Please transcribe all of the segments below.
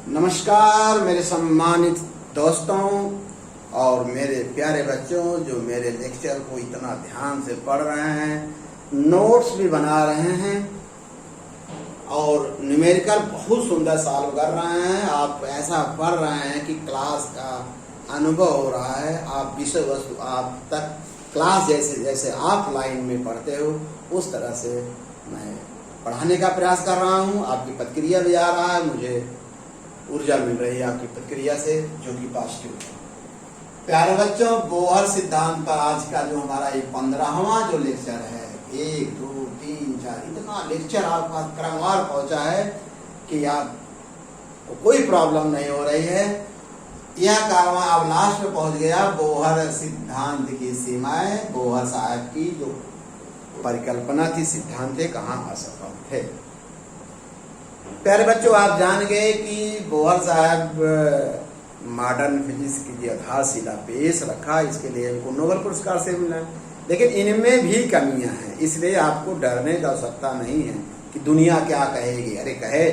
नमस्कार मेरे सम्मानित दोस्तों और मेरे प्यारे बच्चों जो मेरे लेक्चर को इतना ध्यान से पढ़ रहे हैं, नोट्स भी बना रहे हैं और न्यूमेरिकल बहुत सुंदर सॉल्व कर रहे हैं। आप ऐसा पढ़ रहे हैं कि क्लास का अनुभव हो रहा है। आप विषय वस्तु आप तक क्लास जैसे जैसे ऑफलाइन में पढ़ते हो उस तरह से मैं पढ़ाने का प्रयास कर रहा हूँ। आपकी प्रतिक्रिया भी आ रहा है, मुझे ऊर्जा मिल रही है आपकी प्रतिक्रिया से, जो कि पॉजिटिव है। प्यारे बच्चों, बोहर सिद्धांत पर आज का जो हमारा ये 15वां जो लेक्चर है, 1 2 3 4 इतना लेक्चर आपका क्रमवार पहुंचा है कि आपको कोई प्रॉब्लम नहीं हो रही है। यह कारवां अब लास्ट में पहुंच गया बोहर सिद्धांत की सीमाएं, बोहर साहब की जो परिकल्पना थी, सिद्धांत कहाँ असफल थे। प्यारे बच्चों, आप जान गए कि बोहर साहब मॉडर्न फिजिक्स की जो आधारशिला पेश रखा, इसके लिए इनको नोबेल पुरस्कार से मिला। लेकिन इनमें भी कमियां हैं, इसलिए आपको डरने की आवश्यकता नहीं है कि दुनिया क्या कहेगी। अरे कहे,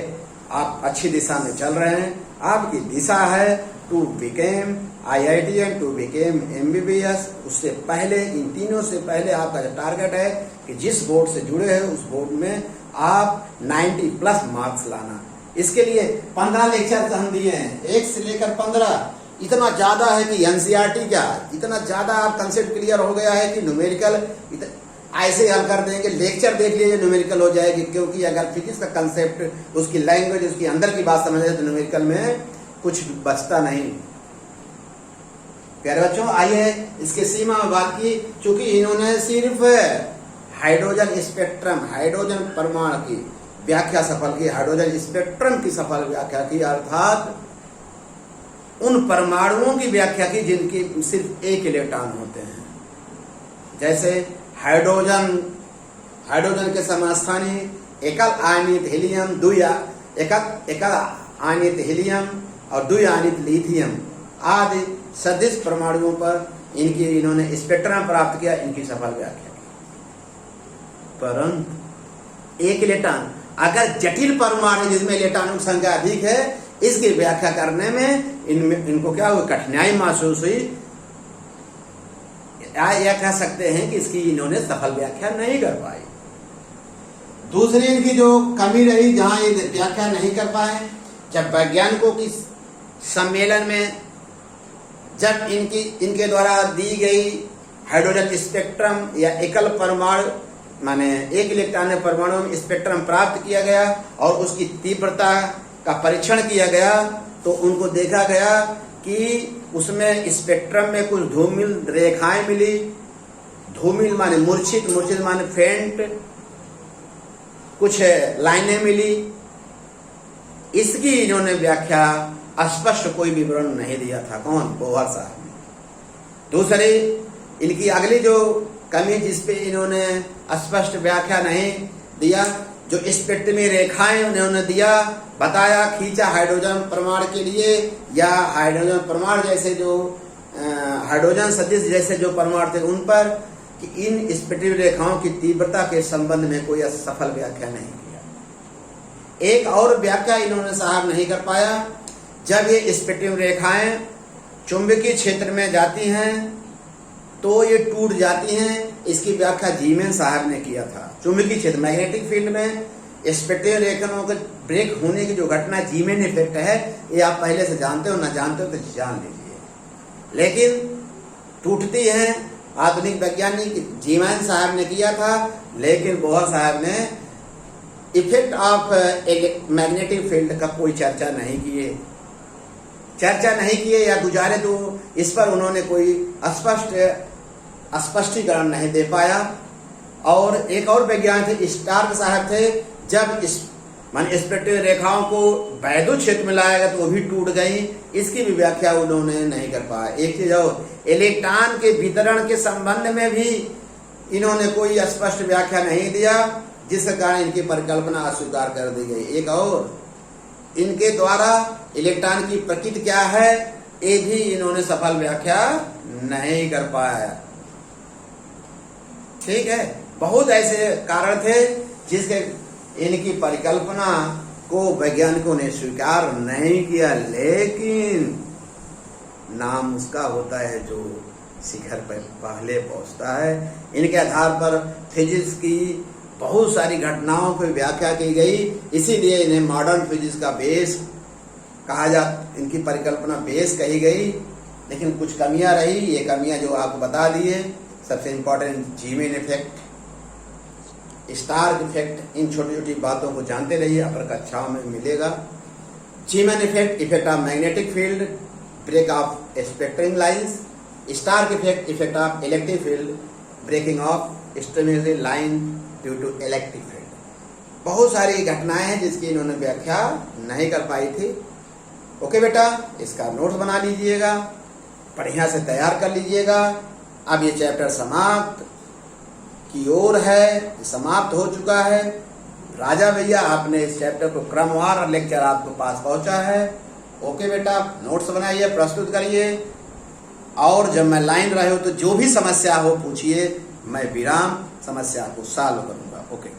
आप अच्छी दिशा में चल रहे हैं। आपकी दिशा है to become IITian, to become MBBS। उससे पहले, इन तीनों से पहले आपका जो टारगेट है कि जिस बोर्ड से जुड़े हैं उस बोर्ड में आप 90+ मार्क्स लाना। इसके लिए 15 लेक्चर हम दिए हैं, 1 से लेकर 15। इतना ज्यादा है कि NCERT क्या, इतना ज्यादा आप कंसेप्ट क्लियर हो गया है कि न्यूमेरिकल ऐसे हल कर देंगे। लेक्चर देख लीजिए, न्यूमेरिकल हो जाएगी। क्योंकि अगर फिजिक्स का कंसेप्ट, उसकी लैंग्वेज, उसकी अंदर की बात समझ जाए तो न्यूमेरिकल में कुछ बचता नहीं। प्यारे बच्चों, आइए इसके सीमा में बात की। चूंकि इन्होंने सिर्फ हाइड्रोजन स्पेक्ट्रम, हाइड्रोजन परमाणु की व्याख्या सफल की, हाइड्रोजन स्पेक्ट्रम की सफल व्याख्या की, अर्थात उन परमाणुओं की व्याख्या की जिनकी सिर्फ एक इलेक्ट्रॉन होते हैं। जैसे हाइड्रोजन के समस्थानिक एकल आयनित हीलियम, एकल आयनित हीलियम और द्विआयनित लिथियम आदि सदृश परमाणुओं पर इन्होंने स्पेक्ट्रम प्राप्त किया, इनकी सफल व्याख्या। परंतु एक इलेक्ट्रॉन, अगर जटिल परमाणु जिसमें इलेक्ट्रॉनों की संख्या अधिक है, इसकी व्याख्या करने में इनको क्या हुई, कठिनाई महसूस हुई। या कह सकते हैं कि इसकी इन्होंने सफल व्याख्या नहीं कर पाई। दूसरी इनकी जो कमी रही, जहां ये व्याख्या नहीं कर पाए, जब वैज्ञानिकों की सम्मेलन में जब इनके द्वारा दी गई हाइड्रोजन स्पेक्ट्रम या एकल परमाणु माने एक इलेक्ट्रॉन परमाणु में स्पेक्ट्रम प्राप्त किया गया और उसकी तीव्रता का परीक्षण किया गया, तो उनको देखा गया कि उसमें स्पेक्ट्रम में कुछ धूमिल रेखाएं मिली। धूमिल माने मूर्छित, मूर्छित माने फेंट, कुछ लाइनें मिली। इसकी इन्होंने व्याख्या स्पष्ट कोई विवरण नहीं दिया था। कौन? बोहर साहब ने। दूसरी इनकी अगली जो कमी, जिसपे इन्होंने स्पष्ट व्याख्या नहीं दिया, जो स्पेक्ट्रमी रेखाएं उन्होंने दिया, बताया, खींचा हाइड्रोजन परमाणु के लिए या हाइड्रोजन परमाणु जैसे जो हाइड्रोजन सदृश जैसे जो परमाणु थे उन पर, कि इन स्पेक्ट्रमी रेखाओं की तीव्रता के संबंध में कोई सफल व्याख्या नहीं किया। एक और व्याख्या इन्होंने साहब नहीं कर पाया, जब ये स्पेक्ट्रम रेखाएं चुंबकीय क्षेत्र में जाती हैं तो ये टूट जाती हैं। इसकी व्याख्या जीमेन साहब ने किया था। चुंबकीय क्षेत्र, मैग्नेटिक फील्ड में स्पेक्ट्रम रेखाओं के ब्रेक होने की जो घटना जीमेन इफेक्ट है, ये आप पहले से जानते हो, ना जानते हो तो जान लीजिए। लेकिन टूटती है, आधुनिक वैज्ञानिक जीमेन साहब ने किया था, लेकिन बोहर साहब ने इफेक्ट ऑफ मैग्नेटिक फील्ड का कोई चर्चा नहीं किए या गुजारे, तो इस पर उन्होंने कोई स्पष्टीकरण नहीं दे पाया। और एक और वैज्ञानिक थे, स्टार्क साहब थे, जब स्पेक्ट्रम रेखाओं को वैद्युत क्षेत्र में लाया गया तो वो भी टूट गई। इसकी भी व्याख्या उन्होंने नहीं कर पाया। एक चीज और, इलेक्ट्रॉन के वितरण के संबंध में भी इन्होंने कोई स्पष्ट व्याख्या नहीं दिया, जिसके कारण इनकी परिकल्पना अस्वीकार कर दी गई। एक और, इनके द्वारा इलेक्ट्रॉन की प्रकृति क्या है, ये भी इन्होंने सफल व्याख्या नहीं कर पाया। ठीक है, बहुत ऐसे कारण थे जिसके इनकी परिकल्पना को वैज्ञानिकों ने स्वीकार नहीं किया, लेकिन नाम उसका होता है जो शिखर पर पहले पहुंचता है। इनके आधार पर फिजिक्स की बहुत सारी घटनाओं की व्याख्या की गई, इसीलिए इन्हें मॉडर्न फिजिक्स का बेस कहा इनकी परिकल्पना बेस कही गई। लेकिन कुछ कमियां रही, ये कमियां जो आपको बता दिए। सबसे इम्पोर्टेंट जीमेन इफेक्ट, स्टार इफेक्ट, इन छोटी छोटी बातों को जानते रहिए, अपर कक्षाओं में मिलेगा। Zeeman effect, effect of magnetic field, break of spectrum lines. Stark effect, effect of electric field, breaking of string line due to electric field. बहुत सारी घटनाएं हैं जिसकी इन्होंने व्याख्या नहीं कर पाई थी। ओके बेटा, इसका नोट्स बना लीजिएगा, बढ़िया से तैयार कर लीजिएगा। अब ये चैप्टर समाप्त की ओर है, समाप्त हो चुका है। राजा भैया आपने इस चैप्टर को क्रमवार लेक्चर आपको पास पहुंचा है। ओके बेटा, नोट्स बनाइए, प्रस्तुत करिए, और जब मैं लाइन रहे हो तो जो भी समस्या हो पूछिए, मैं विराम समस्या को सॉल्व करूंगा। ओके।